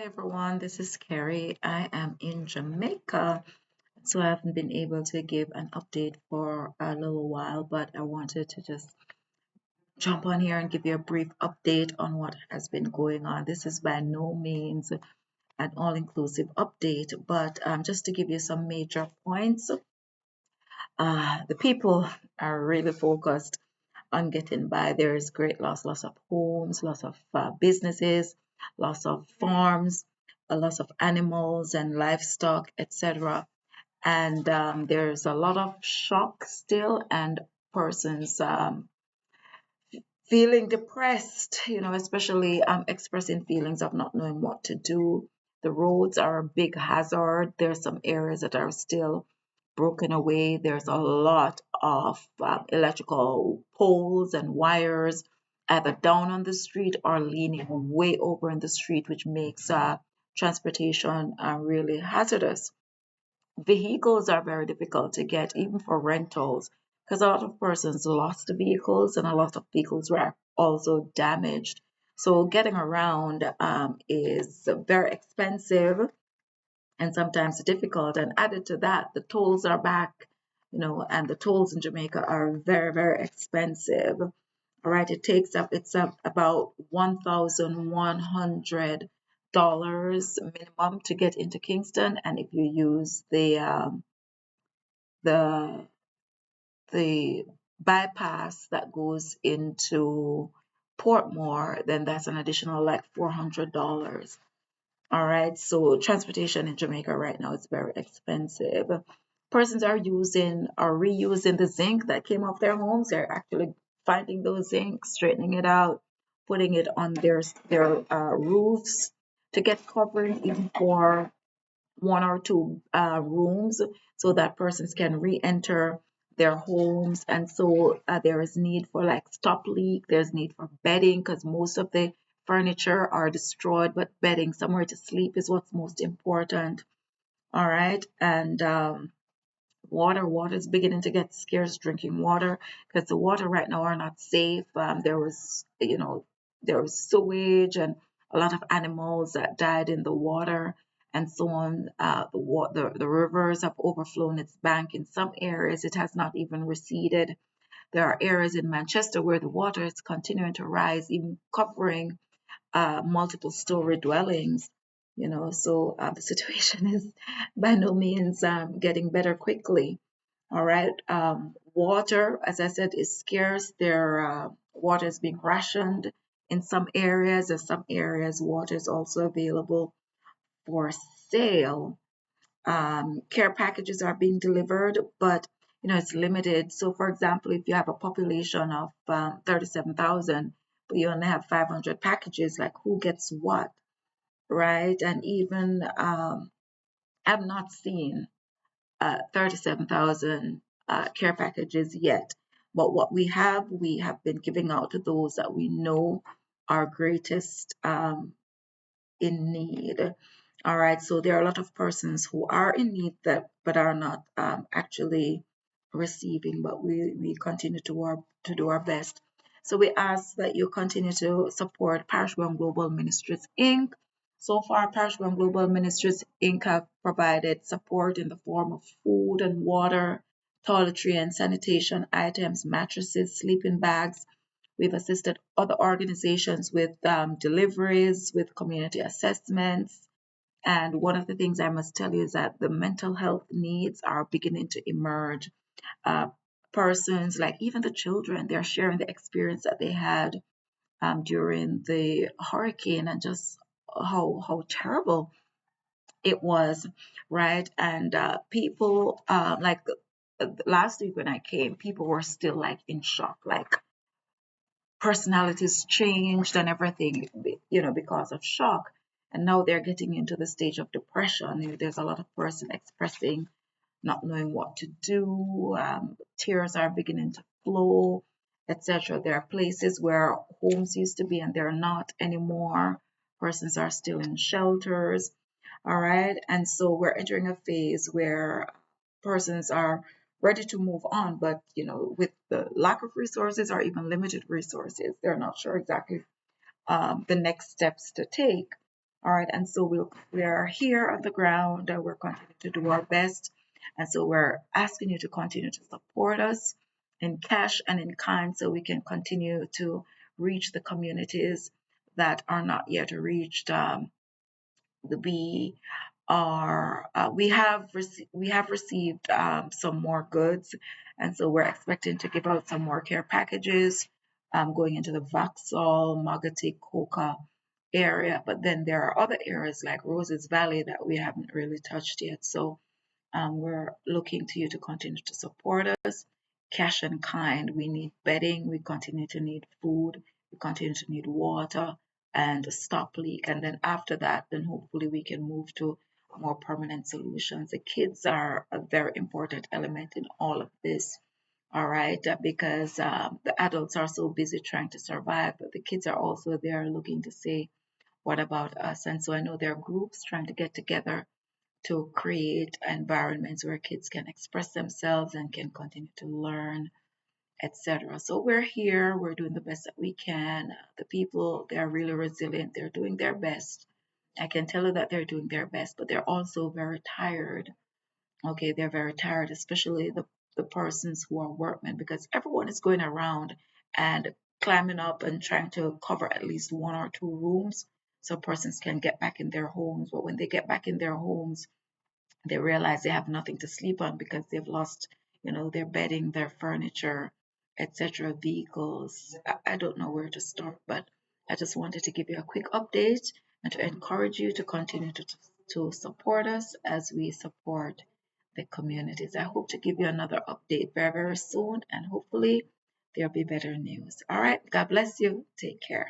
everyone, this is Carrie. I am in Jamaica, so I haven't been able to give an update for a little while, but I wanted to just jump on here and give you a brief update on what has been going on. This is by no means an all-inclusive update, but just to give you some major points. The people are really focused on getting by. There is great loss of homes, loss of businesses, loss of farms, a loss of animals and livestock, etc. And there's a lot of shock still, and persons feeling depressed, especially expressing feelings of not knowing what to do. The roads are a big hazard. There's some areas that are still broken away. There's a lot of electrical poles and wires either down on the street or leaning way over in the street, which makes transportation really hazardous. Vehicles are very difficult to get, even for rentals, because a lot of persons lost the vehicles and a lot of vehicles were also damaged. So getting around is very expensive and sometimes difficult. And added to that, the tolls are back, and the tolls in Jamaica are very, very expensive. All right, it's up about $1,100 minimum to get into Kingston, and if you use the the bypass that goes into Portmore, then that's an additional like $400. All right, so transportation in Jamaica right now is very expensive. Persons are using or reusing the zinc that came off their homes. They're actually finding those zinc, straightening it out, putting it on their roofs to get covering even for one or two rooms so that persons can re-enter their homes. And so there is need for like stop leak, there's need for bedding because most of the furniture are destroyed, but bedding, somewhere to sleep is what's most important. All right. And water is beginning to get scarce, drinking water, because the water right now are not safe. There was sewage and a lot of animals that died in the water and so on. The rivers have overflown its bank. In some areas it has not even receded. There are areas in Manchester where the water is continuing to rise, even covering multiple story dwellings. So the situation is by no means getting better quickly. All right. Water, as I said, is scarce. Water is being rationed in some areas. In some areas, water is also available for sale. Care packages are being delivered, but it's limited. So, for example, if you have a population of 37,000, but you only have 500 packages, like who gets what, right? And even I've not seen 37,000 care packages yet. But what we have been giving out to those that we know are greatest in need. All right, so there are a lot of persons who are in need that but are not actually receiving, but we continue to do our best. So we ask that you continue to support Parish Global Ministries Inc. So far, Parish Global Ministries Inc. have provided support in the form of food and water, toiletry and sanitation items, mattresses, sleeping bags. We've assisted other organizations with deliveries, with community assessments. And one of the things I must tell you is that the mental health needs are beginning to emerge. Uh, Persons, like even the children, they're sharing the experience that they had during the hurricane and just how terrible it was, right? And people, like last week when I came, people were still like in shock, like personalities changed and everything, because of shock. And now they're getting into the stage of depression. There's a lot of person expressing not knowing what to do. Tears are beginning to flow, etc. There are places where homes used to be and they're not anymore. Persons are still in shelters. All right. And so we're entering a phase where persons are ready to move on, but with the lack of resources or even limited resources, they're not sure exactly the next steps to take. All right, and so we are here on the ground. We're continuing to do our best, and so we're asking you to continue to support us in cash and in kind, so we can continue to reach the communities that are not yet reached. We we have received some more goods, and so we're expecting to give out some more care packages going into the Vauxhall, Mogotty, Coca area. But then there are other areas like Roses Valley that we haven't really touched yet. So we're looking to you to continue to support us. Cash and kind. We need bedding. We continue to need food. We continue to need water and a stop leak. And then after that, then hopefully we can move to more permanent solutions. The kids are a very important element in all of this. All right, because the adults are so busy trying to survive, but the kids are also there looking to say, what about us? And so I know there are groups trying to get together to create environments where kids can express themselves and can continue to learn, etc. So we're here, we're doing the best that we can. The people, they're really resilient, they're doing their best. I can tell you that they're doing their best, but they're also very tired. Okay, they're very tired, especially the persons who are workmen, because everyone is going around and climbing up and trying to cover at least one or two rooms so persons can get back in their homes. But when they get back in their homes, they realize they have nothing to sleep on because they've lost, their bedding, their furniture, etc., vehicles. I don't know where to start, but I just wanted to give you a quick update and to encourage you to continue to support us as we support the communities. I hope to give you another update very, very soon, and hopefully there'll be better news. All right. God bless you. Take care.